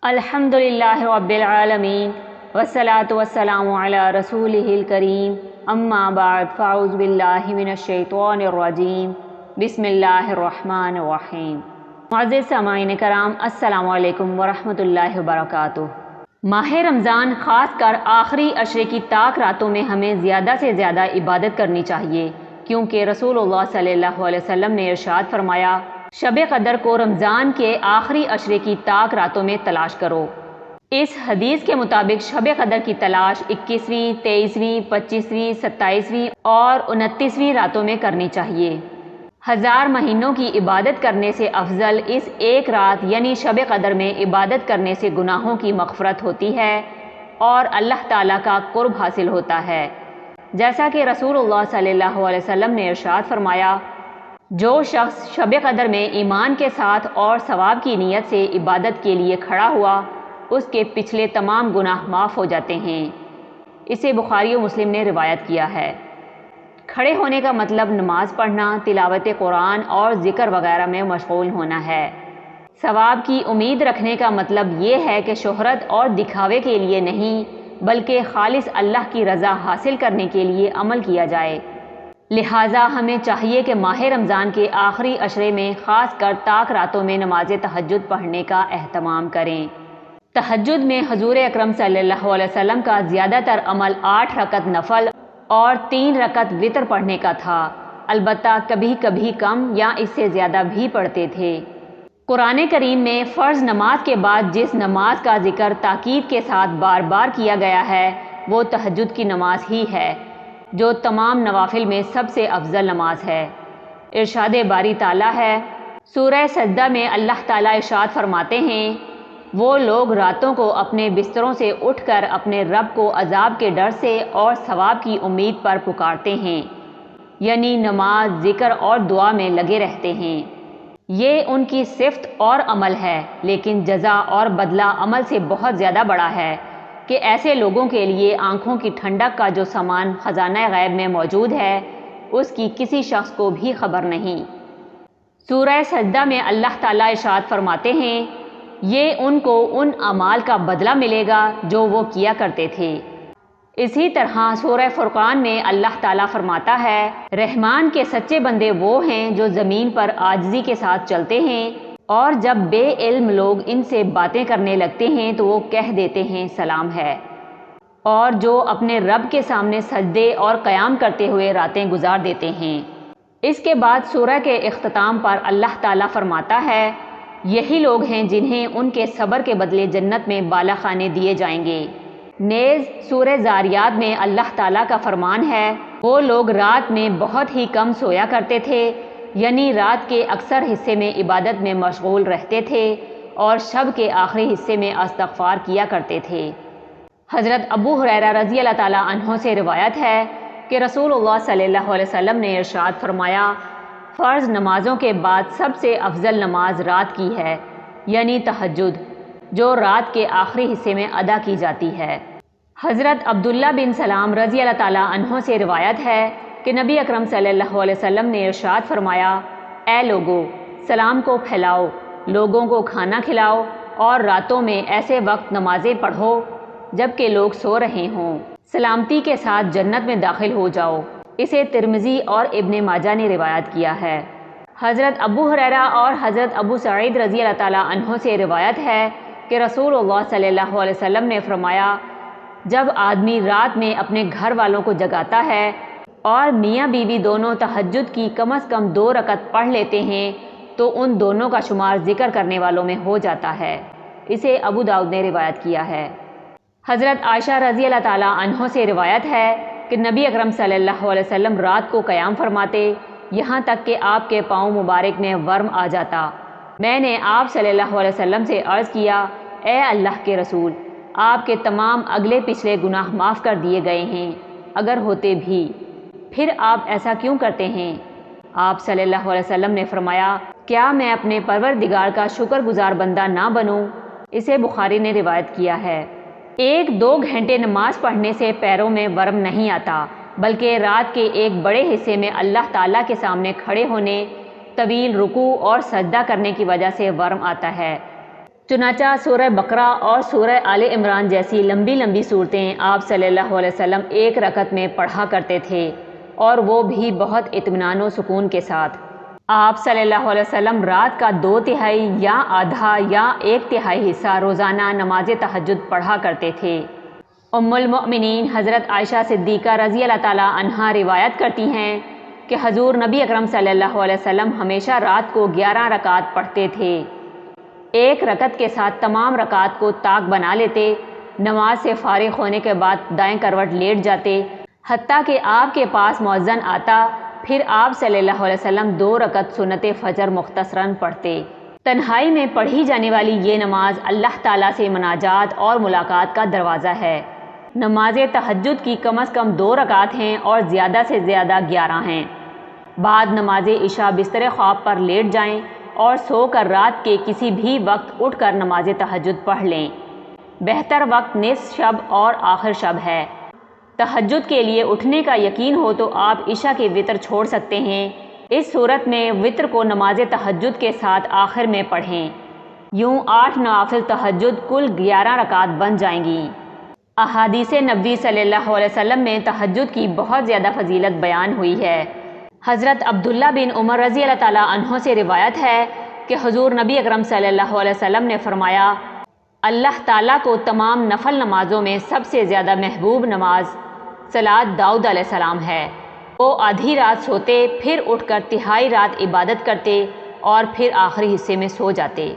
الحمدللہ رب العالمین والصلاة والسلام علی رسولہ الکریم اما بعد فاعوذ باللہ من الشیطان الرجیم بسم اللہ الرحمن الرحیم۔ معزز سامعین کرام، السلام علیکم ورحمۃ اللہ وبرکاتہ۔ ماہ رمضان خاص کر آخری عشرے کی طاق راتوں میں ہمیں زیادہ سے زیادہ عبادت کرنی چاہیے، کیونکہ رسول اللہ صلی اللہ علیہ وسلم نے ارشاد فرمایا، شب قدر کو رمضان کے آخری عشرے کی طاق راتوں میں تلاش کرو۔ اس حدیث کے مطابق شب قدر کی تلاش 21ویں، 23ویں، 25ویں، 27ویں اور 29ویں راتوں میں کرنی چاہیے۔ 1000 مہینوں کی عبادت کرنے سے افضل اس ایک رات یعنی شب قدر میں عبادت کرنے سے گناہوں کی مغفرت ہوتی ہے اور اللہ تعالیٰ کا قرب حاصل ہوتا ہے، جیسا کہ رسول اللہ صلی اللہ علیہ وسلم نے ارشاد فرمایا، جو شخص شب قدر میں ایمان کے ساتھ اور ثواب کی نیت سے عبادت کے لیے کھڑا ہوا، اس کے پچھلے تمام گناہ معاف ہو جاتے ہیں۔ اسے بخاری و مسلم نے روایت کیا ہے۔ کھڑے ہونے کا مطلب نماز پڑھنا، تلاوت قرآن اور ذکر وغیرہ میں مشغول ہونا ہے۔ ثواب کی امید رکھنے کا مطلب یہ ہے کہ شہرت اور دکھاوے کے لیے نہیں، بلکہ خالص اللہ کی رضا حاصل کرنے کے لیے عمل کیا جائے۔ لہٰذا ہمیں چاہیے کہ ماہ رمضان کے آخری عشرے میں خاص کر طاق راتوں میں نماز تہجد پڑھنے کا اہتمام کریں۔ تہجد میں حضور اکرم صلی اللہ علیہ وسلم کا زیادہ تر عمل 8 رکعت نفل اور 3 رکعت وتر پڑھنے کا تھا، البتہ کبھی کبھی کم یا اس سے زیادہ بھی پڑھتے تھے۔ قرآن کریم میں فرض نماز کے بعد جس نماز کا ذکر تاکید کے ساتھ بار بار کیا گیا ہے وہ تہجد کی نماز ہی ہے، جو تمام نوافل میں سب سے افضل نماز ہے۔ ارشاد باری تعالیٰ ہے، سورہ سجدہ میں اللہ تعالیٰ ارشاد فرماتے ہیں، وہ لوگ راتوں کو اپنے بستروں سے اٹھ کر اپنے رب کو عذاب کے ڈر سے اور ثواب کی امید پر پکارتے ہیں، یعنی نماز، ذکر اور دعا میں لگے رہتے ہیں۔ یہ ان کی صفت اور عمل ہے، لیکن جزا اور بدلہ عمل سے بہت زیادہ بڑا ہے کہ ایسے لوگوں کے لیے آنکھوں کی ٹھنڈک کا جو سامان خزانہ غیب میں موجود ہے، اس کی کسی شخص کو بھی خبر نہیں۔ سورہ سجدہ میں اللہ تعالیٰ ارشاد فرماتے ہیں، یہ ان کو ان اعمال کا بدلہ ملے گا جو وہ کیا کرتے تھے۔ اسی طرح سورہ فرقان میں اللہ تعالیٰ فرماتا ہے، رحمان کے سچے بندے وہ ہیں جو زمین پر عاجزی کے ساتھ چلتے ہیں، اور جب بے علم لوگ ان سے باتیں کرنے لگتے ہیں تو وہ کہہ دیتے ہیں سلام ہے، اور جو اپنے رب کے سامنے سجدے اور قیام کرتے ہوئے راتیں گزار دیتے ہیں۔ اس کے بعد سورہ کے اختتام پر اللہ تعالیٰ فرماتا ہے، یہی لوگ ہیں جنہیں ان کے صبر کے بدلے جنت میں بالا خانے دیے جائیں گے۔ نیز سورہ زاریات میں اللہ تعالیٰ کا فرمان ہے، وہ لوگ رات میں بہت ہی کم سویا کرتے تھے، یعنی رات کے اکثر حصے میں عبادت میں مشغول رہتے تھے اور شب کے آخری حصے میں استغفار کیا کرتے تھے۔ حضرت ابو ہریرہ رضی اللہ تعالیٰ عنہ سے روایت ہے کہ رسول اللہ صلی اللہ علیہ وسلم نے ارشاد فرمایا، فرض نمازوں کے بعد سب سے افضل نماز رات کی ہے، یعنی تہجد، جو رات کے آخری حصے میں ادا کی جاتی ہے۔ حضرت عبداللہ بن سلام رضی اللہ تعالیٰ عنہ سے روایت ہے کہ نبی اکرم صلی اللہ علیہ وسلم نے ارشاد فرمایا، اے لوگو، سلام کو پھیلاؤ، لوگوں کو کھانا کھلاؤ اور راتوں میں ایسے وقت نمازیں پڑھو جب کہ لوگ سو رہے ہوں، سلامتی کے ساتھ جنت میں داخل ہو جاؤ۔ اسے ترمذی اور ابن ماجہ نے روایت کیا ہے۔ حضرت ابو ہریرہ اور حضرت ابو سعید رضی اللہ تعالیٰ عنہ سے روایت ہے کہ رسول اللہ صلی اللہ علیہ وسلم نے فرمایا، جب آدمی رات میں اپنے گھر والوں کو جگاتا ہے اور میاں بیوی دونوں تہجد کی کم از کم 2 رکعت پڑھ لیتے ہیں تو ان دونوں کا شمار ذکر کرنے والوں میں ہو جاتا ہے۔ اسے ابو داؤد نے روایت کیا ہے۔ حضرت عائشہ رضی اللہ تعالیٰ عنہ سے روایت ہے کہ نبی اکرم صلی اللہ علیہ وسلم رات کو قیام فرماتے یہاں تک کہ آپ کے پاؤں مبارک میں ورم آ جاتا۔ میں نے آپ صلی اللہ علیہ وسلم سے عرض کیا، اے اللہ کے رسول، آپ کے تمام اگلے پچھلے گناہ معاف کر دیے گئے ہیں، اگر ہوتے بھی، پھر آپ ایسا کیوں کرتے ہیں؟ آپ صلی اللہ علیہ وسلم نے فرمایا، کیا میں اپنے پروردگار کا شکر گزار بندہ نہ بنوں؟ اسے بخاری نے روایت کیا ہے۔ 1-2 گھنٹے نماز پڑھنے سے پیروں میں ورم نہیں آتا، بلکہ رات کے ایک بڑے حصے میں اللہ تعالیٰ کے سامنے کھڑے ہونے، طویل رکوع اور سجدہ کرنے کی وجہ سے ورم آتا ہے۔ چنانچہ سورہ بقرہ اور سورہ آل عمران جیسی لمبی لمبی صورتیں آپ صلی اللہ علیہ وسلم ایک رکعت میں پڑھا کرتے تھے، اور وہ بھی بہت اطمینان و سکون کے ساتھ۔ آپ صلی اللہ علیہ وسلم رات کا 2/3 یا آدھا یا 1/3 حصہ روزانہ نماز تہجد پڑھا کرتے تھے۔ ام المؤمنین حضرت عائشہ صدیقہ رضی اللہ تعالیٰ عنہا روایت کرتی ہیں کہ حضور نبی اکرم صلی اللہ علیہ وسلم ہمیشہ رات کو 11 رکعات پڑھتے تھے۔ ایک رکعت کے ساتھ تمام رکعات کو طاق بنا لیتے، نماز سے فارغ ہونے کے بعد دائیں کروٹ لیٹ جاتے، حتیٰ کہ آپ کے پاس مؤذن آتا، پھر آپ صلی اللہ علیہ وسلم 2 رکعت سنت فجر مختصراً پڑھتے۔ تنہائی میں پڑھی جانے والی یہ نماز اللہ تعالیٰ سے مناجات اور ملاقات کا دروازہ ہے۔ نماز تہجد کی کم از کم 2 رکعات ہیں اور زیادہ سے زیادہ 11 ہیں۔ بعد نماز عشاء بستر خواب پر لیٹ جائیں اور سو کر رات کے کسی بھی وقت اٹھ کر نماز تہجد پڑھ لیں۔ بہتر وقت نصف شب اور آخر شب ہے۔ تہجد کے لیے اٹھنے کا یقین ہو تو آپ عشاء کے وتر چھوڑ سکتے ہیں۔ اس صورت میں وتر کو نماز تہجد کے ساتھ آخر میں پڑھیں۔ یوں 8 نوافل تہجد کل 11 رکعات بن جائیں گی۔ احادیث نبوی صلی اللہ علیہ وسلم میں تہجد کی بہت زیادہ فضیلت بیان ہوئی ہے۔ حضرت عبداللہ بن عمر رضی اللہ تعالیٰ عنہ سے روایت ہے کہ حضور نبی اکرم صلی اللہ علیہ وسلم نے فرمایا، اللہ تعالیٰ کو تمام نفل نمازوں میں سب سے زیادہ محبوب نماز صلاۃ داؤد علیہ السلام ہے۔ وہ آدھی رات سوتے، پھر اٹھ کر تہائی رات عبادت کرتے اور پھر آخری حصے میں سو جاتے۔